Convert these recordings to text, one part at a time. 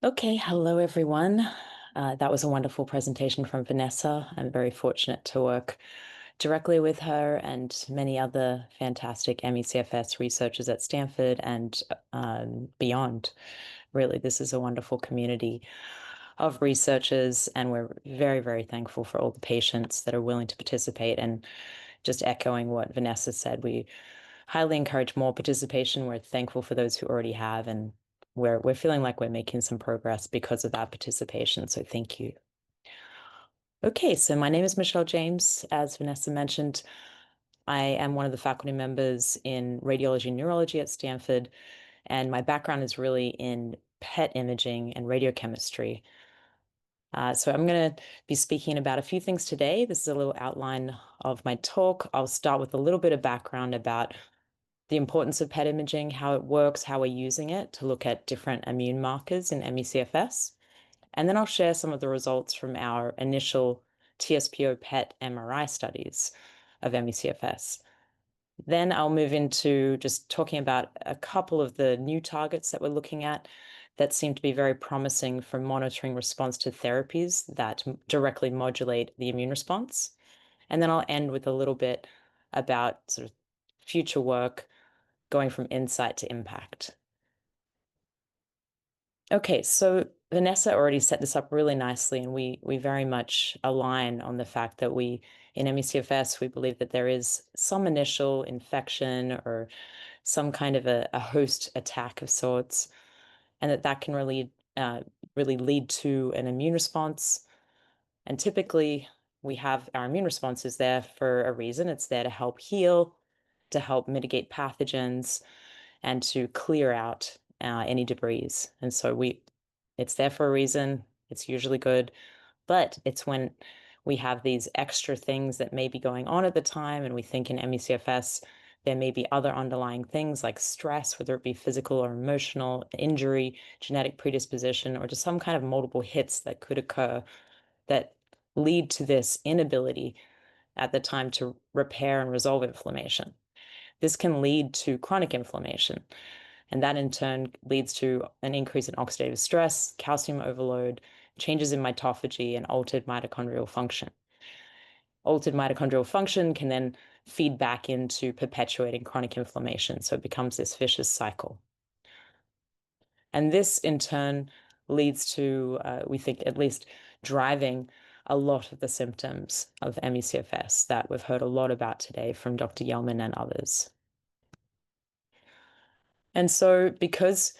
Okay, hello everyone. That was a wonderful presentation from Vanessa. I'm very fortunate to work directly with her and many other fantastic ME/CFS researchers at Stanford and beyond. Really, this is a wonderful community of researchers, and we're very, very thankful for all the patients that are willing to participate. And just echoing what Vanessa said, we highly encourage more participation. We're thankful for those who already have, and we're feeling like we're making some progress because of that participation. So thank you. Okay, so my name is Michelle James. As Vanessa mentioned, I am one of the faculty members in radiology and neurology at Stanford, and my background is really in PET imaging and radiochemistry. So I'm going to be speaking about a few things today. This is a little outline of my talk. I'll start with a little bit of background about the importance of PET imaging, how it works, how we're using it to look at different immune markers in ME/CFS. And then I'll share some of the results from our initial TSPO PET MRI studies of ME/CFS. Then I'll move into just talking about a couple of the new targets that we're looking at that seem to be very promising for monitoring response to therapies that directly modulate the immune response. And then I'll end with a little bit about sort of future work going from insight to impact. Okay, so Vanessa already set this up really nicely, and we very much align on the fact that in ME/CFS, we believe that there is some initial infection or some kind of a host attack of sorts, and that can really lead to an immune response. And typically, we have our immune responses there for a reason. It's there to help heal, to help mitigate pathogens, and to clear out any debris. And so it's there for a reason. It's usually good, but it's when we have these extra things that may be going on at the time, and we think in ME/CFS there may be other underlying things like stress, whether it be physical or emotional, injury, genetic predisposition, or just some kind of multiple hits that could occur that lead to this inability at the time to repair and resolve inflammation. This can lead to chronic inflammation, and that in turn leads to an increase in oxidative stress, calcium overload, changes in mitophagy, and altered mitochondrial function. Altered mitochondrial function can then feed back into perpetuating chronic inflammation. So it becomes this vicious cycle. And this in turn leads to, we think, at least driving a lot of the symptoms of ME/CFS that we've heard a lot about today from Dr. Yelman and others. And so because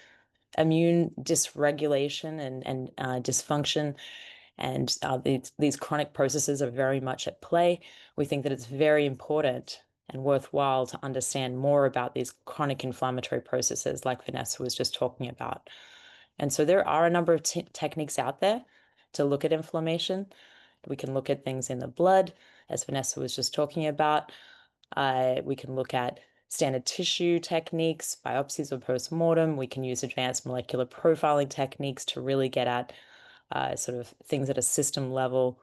immune dysregulation and dysfunction and these chronic processes are very much at play, we think that it's very important and worthwhile to understand more about these chronic inflammatory processes like Vanessa was just talking about. And so there are a number of techniques out there to look at inflammation. We can look at things in the blood, as Vanessa was just talking about. We can look at standard tissue techniques, biopsies or postmortem. We can use advanced molecular profiling techniques to really get at sort of things at a system level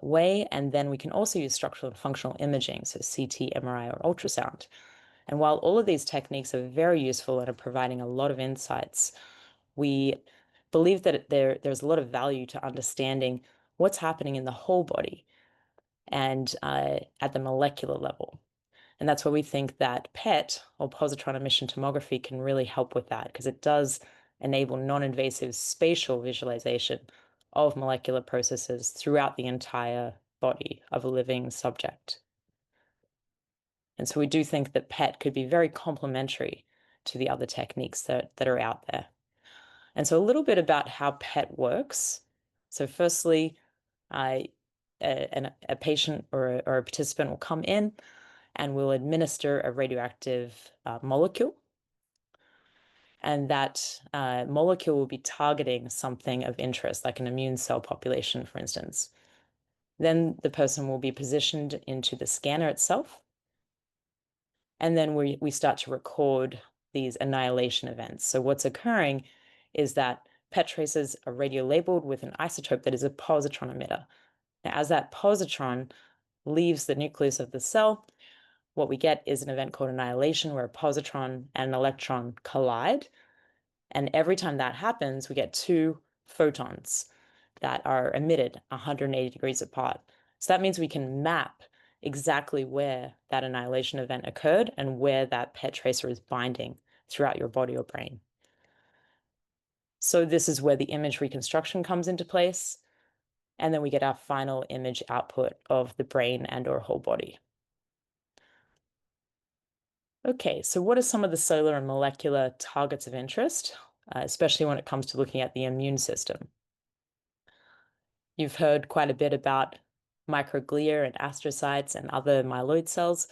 way. And then we can also use structural and functional imaging, so CT, MRI, or ultrasound. And while all of these techniques are very useful and are providing a lot of insights, we believe that there's a lot of value to understanding what's happening in the whole body and at the molecular level. And that's where we think that PET, or positron emission tomography, can really help with that because it does enable non-invasive spatial visualization of molecular processes throughout the entire body of a living subject. And so we do think that PET could be very complementary to the other techniques that are out there. And so a little bit about how PET works. So firstly, a patient or a participant will come in and we'll administer a radioactive molecule. And that molecule will be targeting something of interest, like an immune cell population, for instance. Then the person will be positioned into the scanner itself. And then we start to record these annihilation events. So what's occurring is that PET tracers are radio-labeled with an isotope that is a positron emitter. Now, as that positron leaves the nucleus of the cell, what we get is an event called annihilation, where a positron and an electron collide. And every time that happens, we get two photons that are emitted 180 degrees apart. So that means we can map exactly where that annihilation event occurred and where that PET tracer is binding throughout your body or brain. So this is where the image reconstruction comes into place. And then we get our final image output of the brain and or whole body. Okay, so what are some of the cellular and molecular targets of interest, especially when it comes to looking at the immune system? You've heard quite a bit about microglia and astrocytes and other myeloid cells.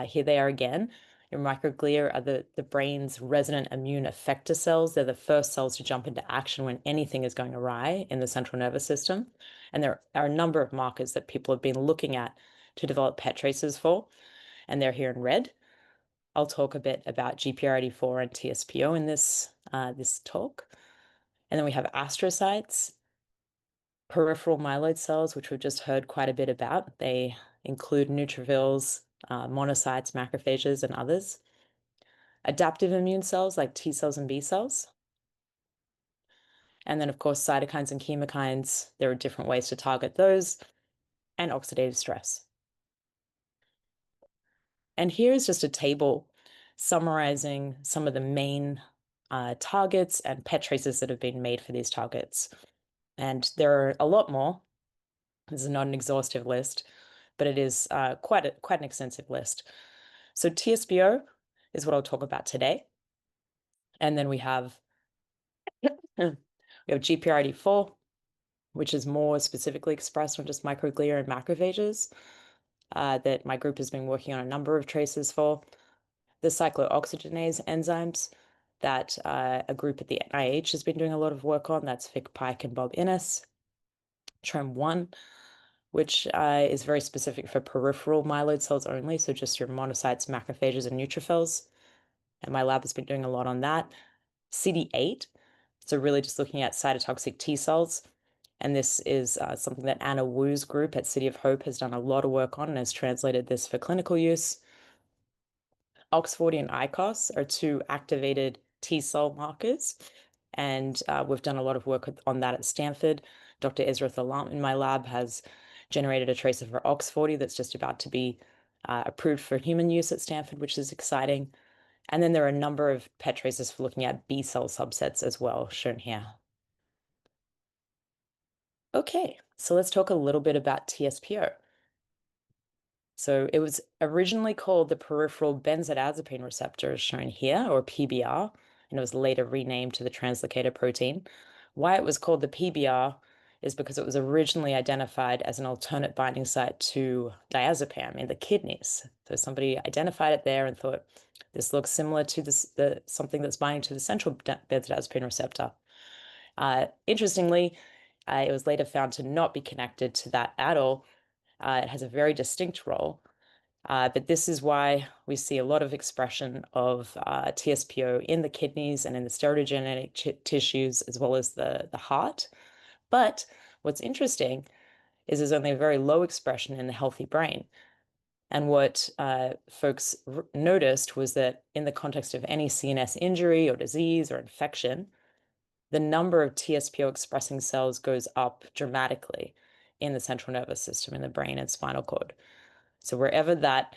Here they are again. Your microglia are the brain's resident immune effector cells. They're the first cells to jump into action when anything is going awry in the central nervous system. And there are a number of markers that people have been looking at to develop PET tracers for, and they're here in red. I'll talk a bit about GPRD4 and TSPO in this talk. And then we have astrocytes, peripheral myeloid cells, which we've just heard quite a bit about. They include neutrophils, monocytes, macrophages, and others. Adaptive immune cells like T cells and B cells. And then, of course, cytokines and chemokines. There are different ways to target those, and oxidative stress. And here's just a table summarizing some of the main targets and PET tracers that have been made for these targets. And there are a lot more. This is not an exhaustive list, but it is quite an extensive list. So TSPO is what I'll talk about today. And then we have GPRD4, which is more specifically expressed on just microglia and macrophages that my group has been working on a number of traces for. The cyclooxygenase enzymes that a group at the NIH has been doing a lot of work on. That's Vic Pike and Bob Innes. TREM1, which is very specific for peripheral myeloid cells only, so just your monocytes, macrophages, and neutrophils. And my lab has been doing a lot on that. CD8, so really just looking at cytotoxic T cells. And this is something that Anna Wu's group at City of Hope has done a lot of work on and has translated this for clinical use. OX40 and ICOS are two activated T cell markers. And we've done a lot of work on that at Stanford. Dr. Ezra Thalam in my lab has generated a tracer for OX40 that's just about to be approved for human use at Stanford, which is exciting. And then there are a number of PET tracers for looking at B cell subsets as well, shown here. Okay, so let's talk a little bit about TSPO. So it was originally called the peripheral benzodiazepine receptor, shown here, or PBR, and it was later renamed to the translocator protein. Why it was called the PBR is because it was originally identified as an alternate binding site to diazepam in the kidneys. So somebody identified it there and thought, this looks similar to something that's binding to the central benzodiazepine receptor. Interestingly, it was later found to not be connected to that at all. It has a very distinct role. But this is why we see a lot of expression of TSPO in the kidneys and in the steroidogenic tissues, as well as the heart. But what's interesting is there's only a very low expression in the healthy brain. And what folks noticed was that in the context of any CNS injury or disease or infection, the number of TSPO expressing cells goes up dramatically in the central nervous system, in the brain and spinal cord. So wherever that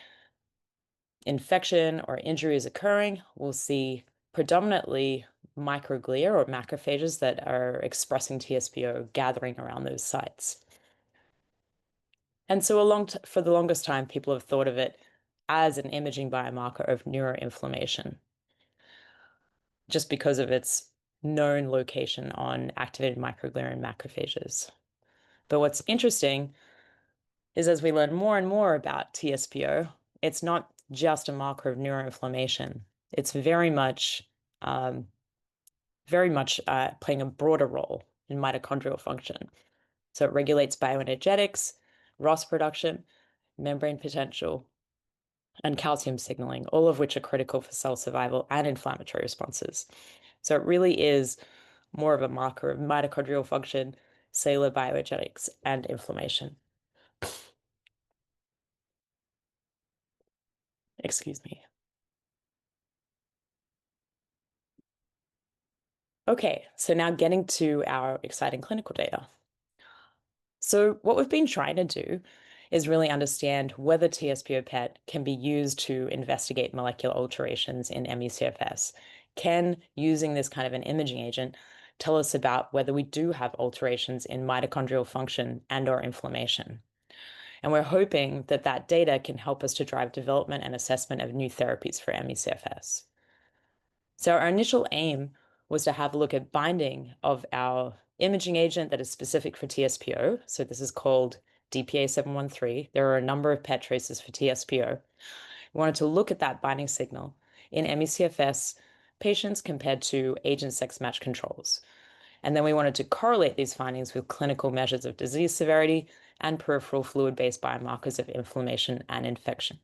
infection or injury is occurring, we'll see predominantly microglia or macrophages that are expressing TSPO gathering around those sites. And so for the longest time, people have thought of it as an imaging biomarker of neuroinflammation, just because of its known location on activated microglia and macrophages. But what's interesting is as we learn more and more about TSPO, it's not just a marker of neuroinflammation. It's very much playing a broader role in mitochondrial function. So it regulates bioenergetics, ROS production, membrane potential, and calcium signaling, all of which are critical for cell survival and inflammatory responses. So it really is more of a marker of mitochondrial function, cellular bioenergetics, and inflammation. Excuse me. Okay, so now getting to our exciting clinical data. So what we've been trying to do is really understand whether TSPO PET can be used to investigate molecular alterations in ME/CFS. Can using this kind of an imaging agent tell us about whether we do have alterations in mitochondrial function and/or inflammation? And we're hoping that that data can help us to drive development and assessment of new therapies for ME/CFS. So our initial aim was to have a look at binding of our imaging agent that is specific for TSPO. So this is called DPA713. There are a number of PET traces for TSPO. We wanted to look at that binding signal in ME/CFS patients compared to agent sex match controls. And then we wanted to correlate these findings with clinical measures of disease severity and peripheral fluid-based biomarkers of inflammation and infection.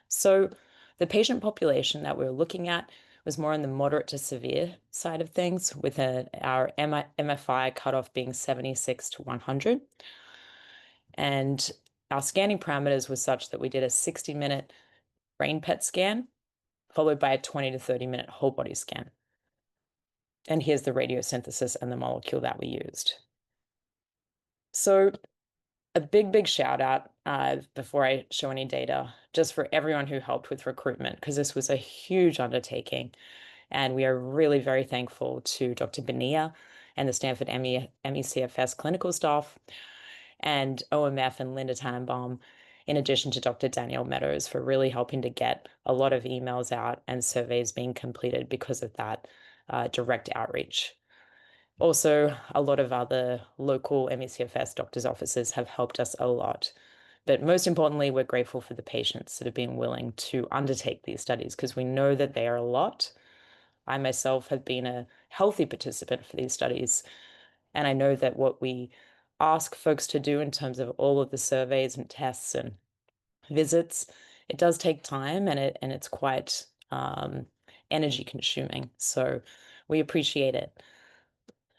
So the patient population that we were looking at was more on the moderate to severe side of things, with our MFI cutoff being 76 to 100. And our scanning parameters were such that we did a 60-minute brain PET scan, followed by a 20 to 30-minute whole body scan. And here's the radiosynthesis and the molecule that we used. So a big shout out before I show any data, just for everyone who helped with recruitment, because this was a huge undertaking. And we are really very thankful to Dr. Benia and the Stanford ME/CFS clinical staff, and OMF and Linda Tannenbaum, in addition to Dr. Danielle Meadows, for really helping to get a lot of emails out and surveys being completed because of that direct outreach. Also, a lot of other local ME/CFS doctors' offices have helped us a lot. But most importantly, we're grateful for the patients that have been willing to undertake these studies, because we know that they are a lot. I myself have been a healthy participant for these studies, and I know that what we ask folks to do in terms of all of the surveys and tests and visits, it does take time, and it's quite energy consuming. So we appreciate it.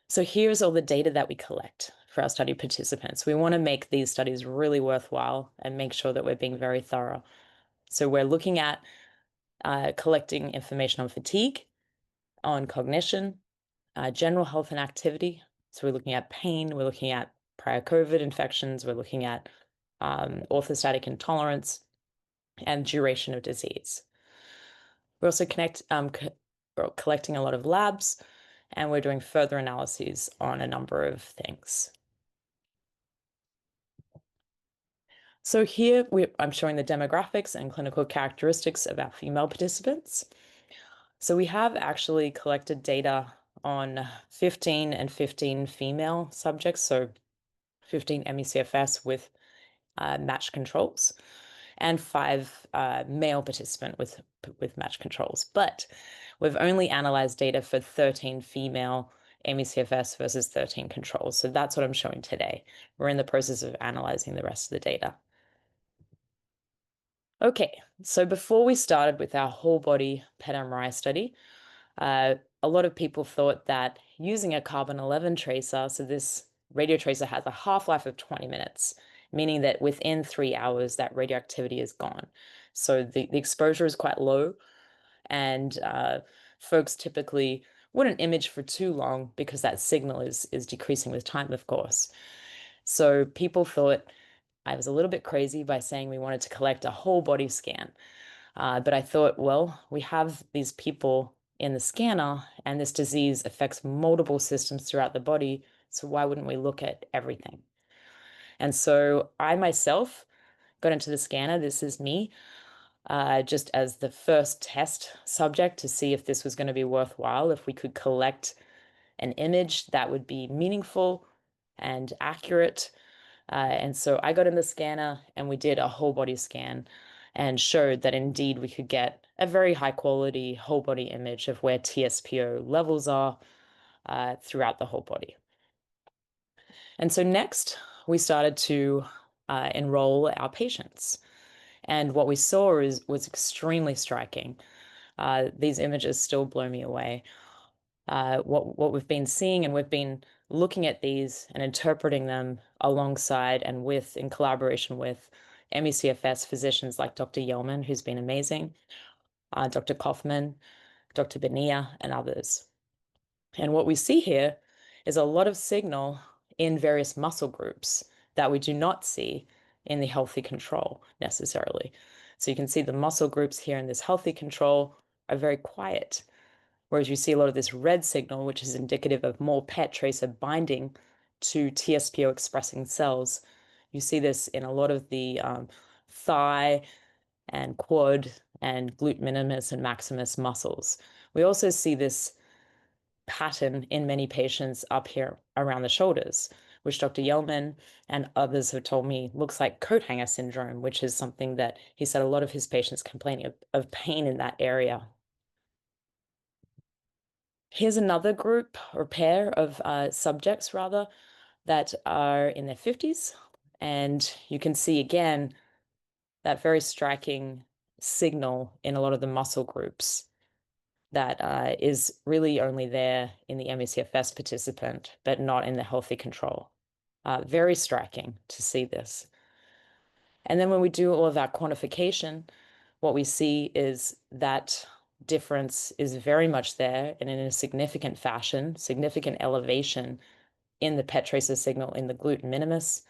So here's all the data that we collect for our study participants. We want to make these studies really worthwhile and make sure that we're being very thorough. So we're looking at collecting information on fatigue, on cognition, general health and activity. So we're looking at pain, we're looking at prior COVID infections, we're looking at orthostatic intolerance, and duration of disease. We're also collecting a lot of labs, and we're doing further analyses on a number of things. So here I'm showing the demographics and clinical characteristics of our female participants. So we have actually collected data on 15 and 15 female subjects, so 15 ME/CFS with matched controls, and 5 male participant with matched controls. But we've only analyzed data for 13 female ME/CFS versus 13 controls. So that's what I'm showing today. We're in the process of analyzing the rest of the data. Okay, so before we started with our whole body PET MRI study, a lot of people thought that using a carbon-11 tracer, so this radio tracer has a half-life of 20 minutes, meaning that within 3 hours, that radioactivity is gone. So the exposure is quite low, and folks typically wouldn't image for too long because that signal is decreasing with time, of course. So people thought I was a little bit crazy by saying we wanted to collect a whole body scan. But I thought, well, we have these people in the scanner, and this disease affects multiple systems throughout the body. So why wouldn't we look at everything? And so I myself got into the scanner. This is me, just as the first test subject to see if this was going to be worthwhile, if we could collect an image that would be meaningful and accurate. And so I got in the scanner and we did a whole body scan and showed that indeed we could get a very high quality whole body image of where TSPO levels are throughout the whole body. And so next we started to enroll our patients. And what we saw was extremely striking. These images still blow me away. What we've been seeing, and we've been looking at these and interpreting them alongside and in collaboration with ME/CFS physicians like Dr. Yeoman, who's been amazing, Dr. Kaufman, Dr. Benia, and others. And what we see here is a lot of signal in various muscle groups that we do not see in the healthy control necessarily. So you can see the muscle groups here in this healthy control are very quiet, whereas you see a lot of this red signal, which is indicative of more PET tracer binding to TSPO expressing cells. You see this in a lot of the thigh and quad and glute minimus and maximus muscles. We also see this pattern in many patients up here around the shoulders, which Dr. Yeoman and others have told me looks like coat hanger syndrome, which is something that he said a lot of his patients complaining of pain in that area. Here's another group or pair of subjects, rather, that are in their 50s. And you can see again that very striking signal in a lot of the muscle groups that is really only there in the ME/CFS participant, but not in the healthy control. Very striking to see this. And then when we do all of our quantification, what we see is that difference is very much there and in a significant fashion, significant elevation in the PET tracer signal in the glute minimus,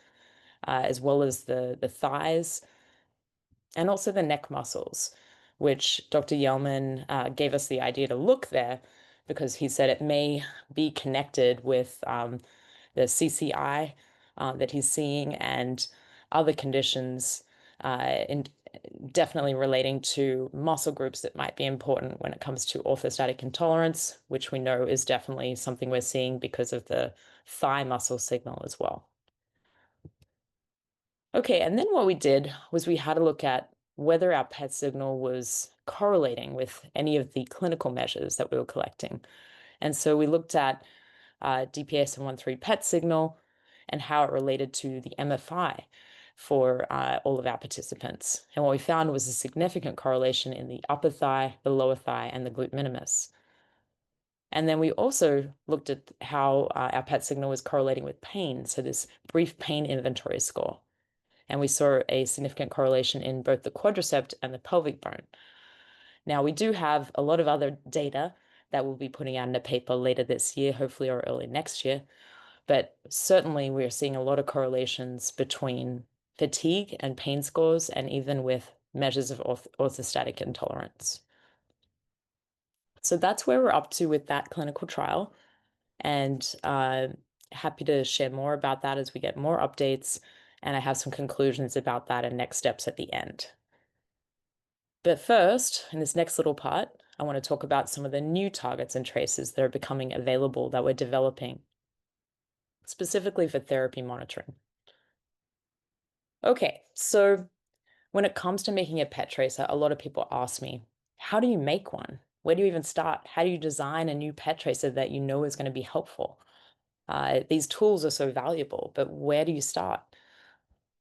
as well as the thighs and also the neck muscles, which Dr. Yelman gave us the idea to look there because he said it may be connected with the CCI that he's seeing and other conditions, and definitely relating to muscle groups that might be important when it comes to orthostatic intolerance, which we know is definitely something we're seeing because of the thigh muscle signal as well. Okay, and then what we did was we had a look at whether our PET signal was correlating with any of the clinical measures that we were collecting. And so we looked at DPS-113 PET signal and how it related to the MFI for all of our participants. And what we found was a significant correlation in the upper thigh, the lower thigh, and the glute minimus. And then we also looked at how our PET signal was correlating with pain, so this brief pain inventory score. And we saw a significant correlation in both the quadricep and the pelvic bone. Now, we do have a lot of other data that we'll be putting out in a paper later this year, hopefully, or early next year. But certainly, we're seeing a lot of correlations between fatigue and pain scores, and even with measures of orthostatic intolerance. So that's where we're up to with that clinical trial. And happy to share more about that as we get more updates. And I have some conclusions about that and next steps at the end. But first, in this next little part, I want to talk about some of the new targets and traces that are becoming available that we're developing, specifically for therapy monitoring. Okay, so when it comes to making a PET tracer, a lot of people ask me, how do you make one? Where do you even start? How do you design a new PET tracer that you know is going to be helpful? These tools are so valuable, but where do you start?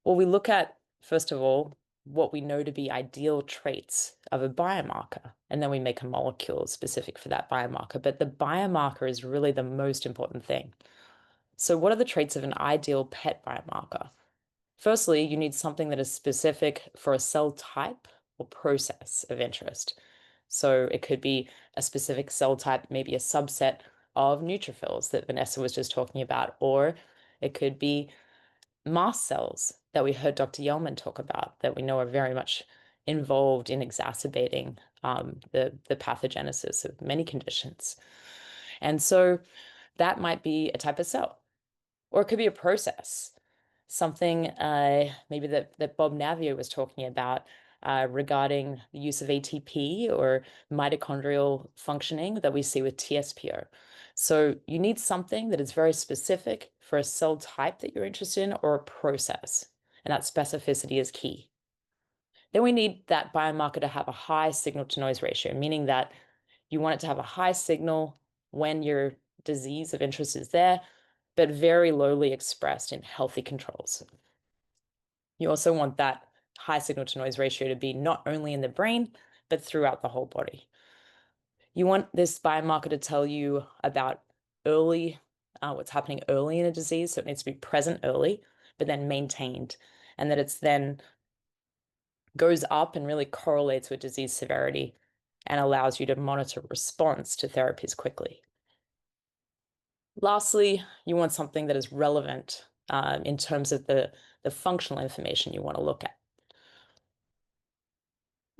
Well, we look at, first of all, what we know to be ideal traits of a biomarker, and then we make a molecule specific for that biomarker. But the biomarker is really the most important thing. So what are the traits of an ideal PET biomarker? Firstly, you need something that is specific for a cell type or process of interest. So it could be a specific cell type, maybe a subset of neutrophils that Vanessa was just talking about, or it could be mast cells that we heard Dr. Yeoman talk about that we know are very much involved in exacerbating the pathogenesis of many conditions. And so that might be a type of cell, or it could be a process, something maybe that Bob Navio was talking about regarding the use of ATP or mitochondrial functioning that we see with TSPO. So you need something that is very specific for a cell type that you're interested in or a process, and that specificity is key. Then we need that biomarker to have a high signal to noise ratio, meaning that you want it to have a high signal when your disease of interest is there, but very lowly expressed in healthy controls. You also want that high signal to noise ratio to be not only in the brain, but throughout the whole body. You want this biomarker to tell you about what's happening early in a disease. So it needs to be present early, but then maintained. And that it's then goes up and really correlates with disease severity and allows you to monitor response to therapies quickly. Lastly, you want something that is relevant in terms of the functional information you want to look at.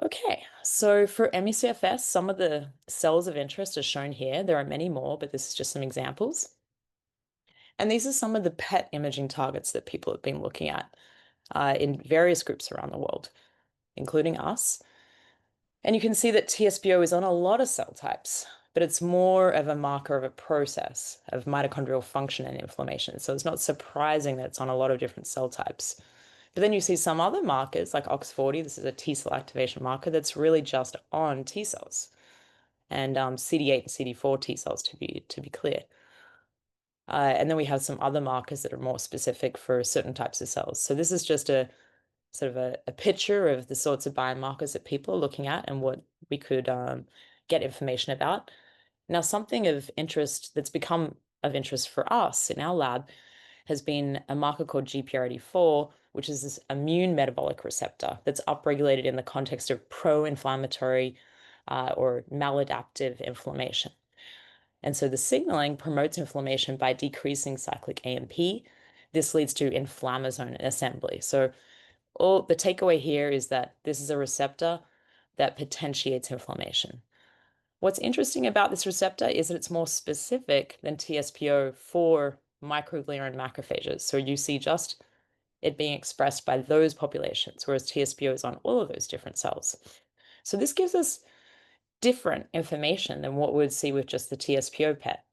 Okay, so for ME/CFS, some of the cells of interest are shown here. There are many more, but this is just some examples. And these are some of the PET imaging targets that people have been looking at in various groups around the world, including us. And you can see that TSPO is on a lot of cell types, but it's more of a marker of a process of mitochondrial function and inflammation. So it's not surprising that it's on a lot of different cell types. But then you see some other markers like OX40, this is a T cell activation marker that's really just on T cells, and CD8 and CD4 T cells to be clear. And then we have some other markers that are more specific for certain types of cells. So this is just a sort of a picture of the sorts of biomarkers that people are looking at and what we could get information about. Now, something of interest that's become of interest for us in our lab has been a marker called GPRD4, which is this immune metabolic receptor that's upregulated in the context of pro-inflammatory or maladaptive inflammation. And so the signaling promotes inflammation by decreasing cyclic AMP. This leads to inflammasome assembly. So all the takeaway here is that this is a receptor that potentiates inflammation. What's interesting about this receptor is that it's more specific than TSPO for microglia and macrophages. So you see just it being expressed by those populations, whereas TSPO is on all of those different cells. So this gives us different information than what we would see with just the TSPO PET.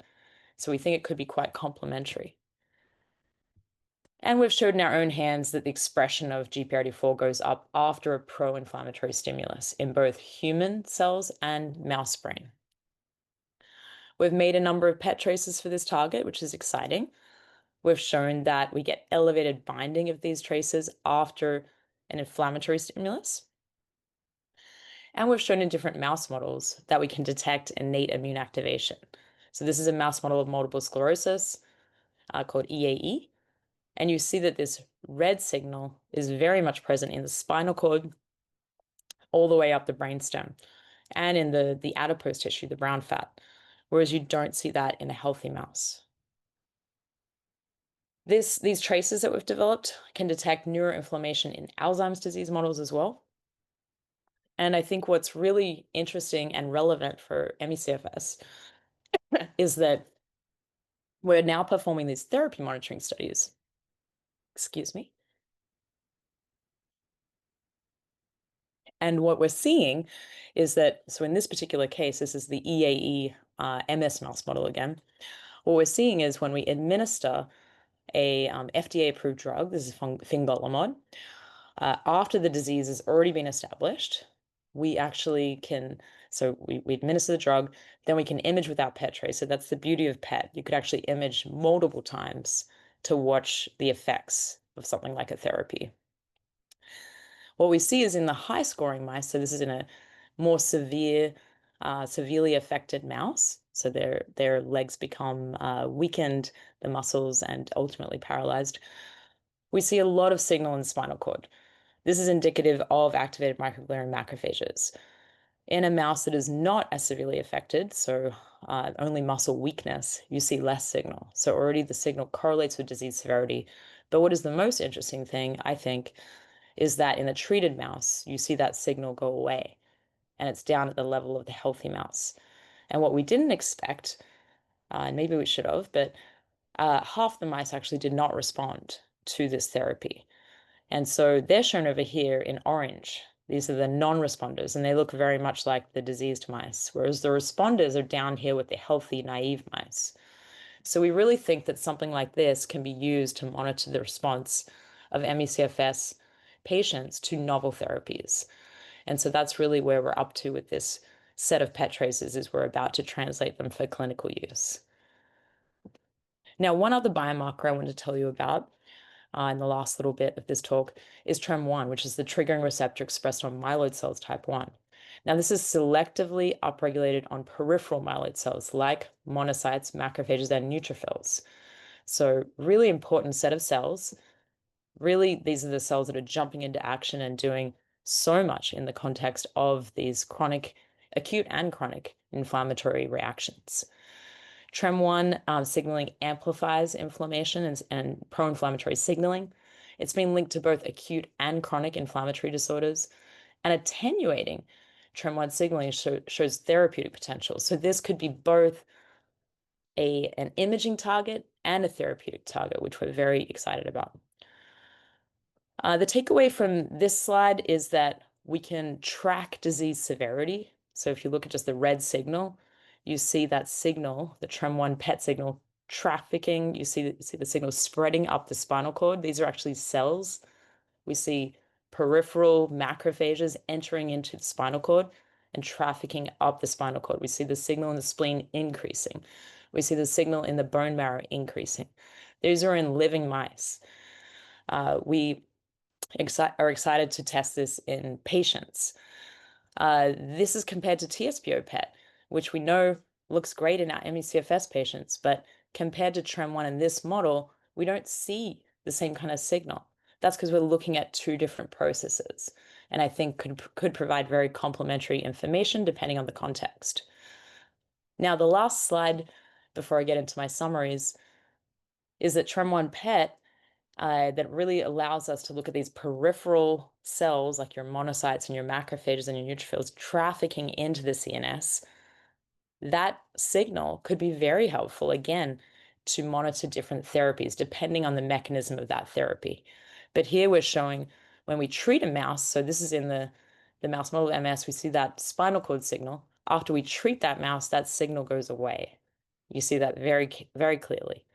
So we think it could be quite complementary. And we've showed in our own hands that the expression of GPRD4 goes up after a pro-inflammatory stimulus in both human cells and mouse brain. We've made a number of PET traces for this target, which is exciting. We've shown that we get elevated binding of these traces after an inflammatory stimulus. And we've shown in different mouse models that we can detect innate immune activation. So this is a mouse model of multiple sclerosis called EAE. And you see that this red signal is very much present in the spinal cord all the way up the brainstem and in the adipose tissue, the brown fat, whereas you don't see that in a healthy mouse. These traces that we've developed can detect neuroinflammation in Alzheimer's disease models as well. And I think what's really interesting and relevant for ME/CFS is that we're now performing these therapy monitoring studies. Excuse me. And what we're seeing is that, so in this particular case, this is the EAE MS mouse model again. What we're seeing is when we administer a FDA-approved drug, this is fingolimod, after the disease has already been established, we actually can, so we administer the drug, then we can image without PET trace. So that's the beauty of PET. You could actually image multiple times to watch the effects of something like a therapy. What we see is in the high scoring mice, so this is in a more severely affected mouse. So their legs become weakened, the muscles, and ultimately paralyzed. We see a lot of signal in the spinal cord. This is indicative of activated microglia and macrophages. In a mouse that is not as severely affected, so only muscle weakness, you see less signal. So already the signal correlates with disease severity. But what is the most interesting thing, I think, is that in a treated mouse, you see that signal go away and it's down at the level of the healthy mouse. And what we didn't expect, and maybe we should have, but half the mice actually did not respond to this therapy. And so they're shown over here in orange. These are the non-responders, and they look very much like the diseased mice, whereas the responders are down here with the healthy, naive mice. So we really think that something like this can be used to monitor the response of ME/CFS patients to novel therapies. And so that's really where we're up to with this set of PET traces, is we're about to translate them for clinical use. Now, one other biomarker I wanted to tell you about in the last little bit of this talk is TREM1, which is the triggering receptor expressed on myeloid cells type 1. Now, this is selectively upregulated on peripheral myeloid cells like monocytes, macrophages, and neutrophils. So really important set of cells. Really, these are the cells that are jumping into action and doing so much in the context of these chronic, acute and chronic inflammatory reactions. TREM1 signaling amplifies inflammation and pro-inflammatory signaling. It's been linked to both acute and chronic inflammatory disorders, and attenuating TREM1 signaling shows therapeutic potential. So this could be both an imaging target and a therapeutic target, which we're very excited about. The takeaway from this slide is that we can track disease severity. So if you look at just the red signal, you see that signal, the TREM1 PET signal, trafficking. You see the signal spreading up the spinal cord. These are actually cells. We see peripheral macrophages entering into the spinal cord and trafficking up the spinal cord. We see the signal in the spleen increasing. We see the signal in the bone marrow increasing. These are in living mice. We are excited to test this in patients. This is compared to TSPO PET, which we know looks great in our ME/CFS patients, but compared to TREM1 in this model, we don't see the same kind of signal. That's because we're looking at two different processes, and I think could provide very complementary information depending on the context. Now, the last slide before I get into my summaries is that TREM1 PET that really allows us to look at these peripheral cells like your monocytes and your macrophages and your neutrophils trafficking into the CNS. That signal could be very helpful, again, to monitor different therapies depending on the mechanism of that therapy. But here we're showing when we treat a mouse, so this is in the mouse model of MS, we see that spinal cord signal. After we treat that mouse, that signal goes away. You see that very, very clearly.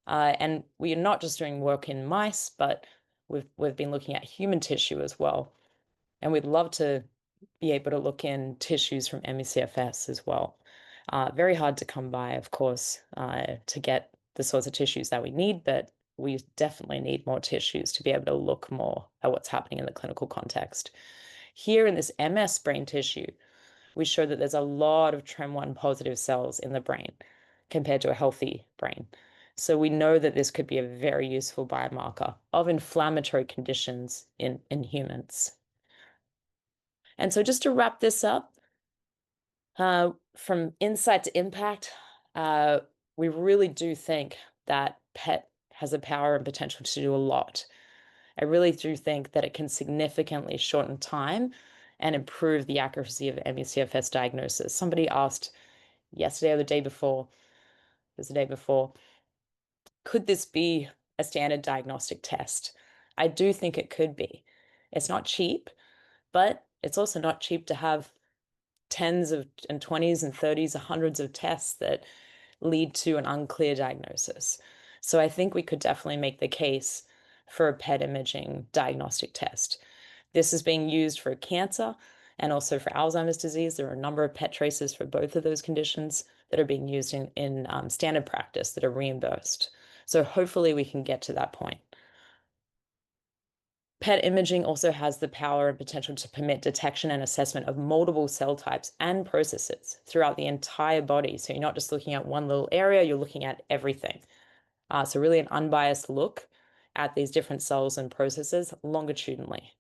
And we are not just doing work in mice, but we've been looking at human tissue as well. And we'd love to be able to look in tissues from ME/CFS as well. Very hard to come by, of course, to get the sorts of tissues that we need, but we definitely need more tissues to be able to look more at what's happening in the clinical context. Here in this MS brain tissue, we show that there's a lot of TREM1 positive cells in the brain compared to a healthy brain. So we know that this could be a very useful biomarker of inflammatory conditions in humans. And so just to wrap this up, from insight to impact, we really do think that PET has the power and potential to do a lot. I really do think that it can significantly shorten time and improve the accuracy of ME/CFS diagnosis. Somebody asked yesterday or the day before, could this be a standard diagnostic test? I do think it could be. It's not cheap, but it's also not cheap to have tens of and 20s and 30s and hundreds of tests that lead to an unclear diagnosis. So I think we could definitely make the case for a PET imaging diagnostic test. This is being used for cancer and also for Alzheimer's disease. There are a number of PET tracers for both of those conditions that are being used in standard practice that are reimbursed. So hopefully we can get to that point. PET imaging also has the power and potential to permit detection and assessment of multiple cell types and processes throughout the entire body. So you're not just looking at one little area, you're looking at everything. So really an unbiased look at these different cells and processes longitudinally.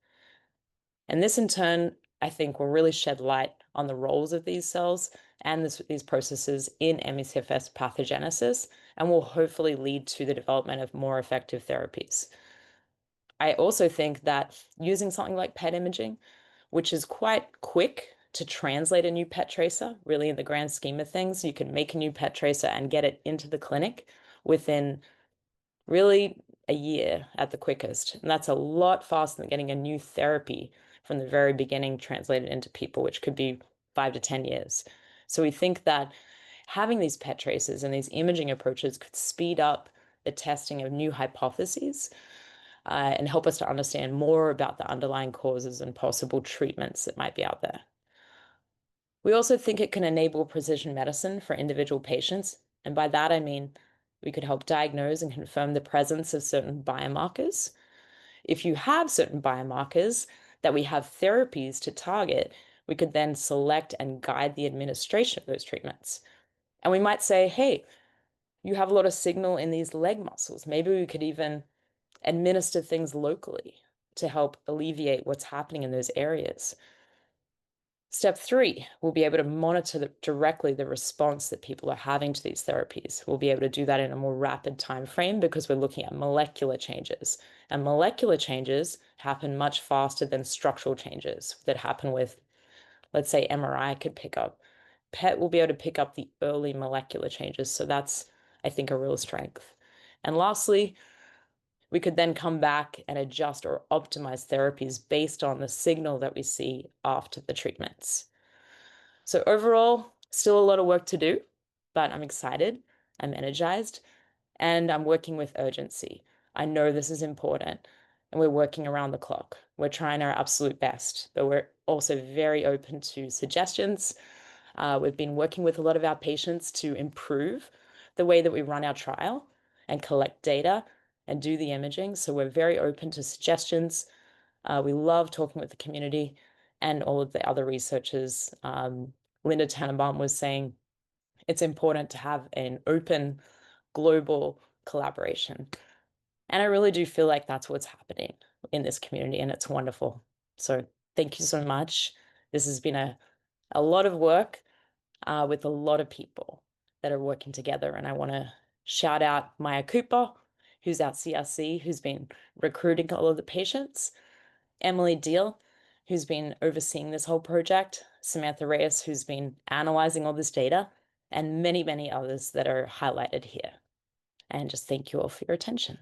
And this in turn, I think, will really shed light on the roles of these cells and these processes in ME/CFS pathogenesis, and will hopefully lead to the development of more effective therapies. I also think that using something like PET imaging, which is quite quick to translate a new PET tracer, really in the grand scheme of things, you can make a new PET tracer and get it into the clinic within really a year at the quickest. And that's a lot faster than getting a new therapy from the very beginning translated into people, which could be 5 to 10 years. So we think that having these PET tracers and these imaging approaches could speed up the testing of new hypotheses and help us to understand more about the underlying causes and possible treatments that might be out there. We also think it can enable precision medicine for individual patients. And by that, I mean, we could help diagnose and confirm the presence of certain biomarkers. If you have certain biomarkers that we have therapies to target, we could then select and guide the administration of those treatments. And we might say, hey, you have a lot of signal in these leg muscles. Maybe we could even administer things locally to help alleviate what's happening in those areas. Step 3, we'll be able to monitor directly the response that people are having to these therapies. We'll be able to do that in a more rapid time frame because we're looking at molecular changes. And molecular changes happen much faster than structural changes that happen with, let's say, MRI could pick up. PET will be able to pick up the early molecular changes. So that's, I think, a real strength. And lastly, we could then come back and adjust or optimize therapies based on the signal that we see after the treatments. So overall, still a lot of work to do, but I'm excited, I'm energized, and I'm working with urgency. I know this is important, and we're working around the clock. We're trying our absolute best, but we're also very open to suggestions. We've been working with a lot of our patients to improve the way that we run our trial and collect data and do the imaging. So we're very open to suggestions. We love talking with the community and all of the other researchers. Linda Tannenbaum was saying it's important to have an open global collaboration. And I really do feel like that's what's happening in this community, and it's wonderful. So thank you so much. This has been a lot of work with a lot of people that are working together. And I want to shout out Maya Cooper, who's our CRC, who's been recruiting all of the patients, Emily Deal, who's been overseeing this whole project, Samantha Reyes, who's been analyzing all this data, and many, many others that are highlighted here. And just thank you all for your attention.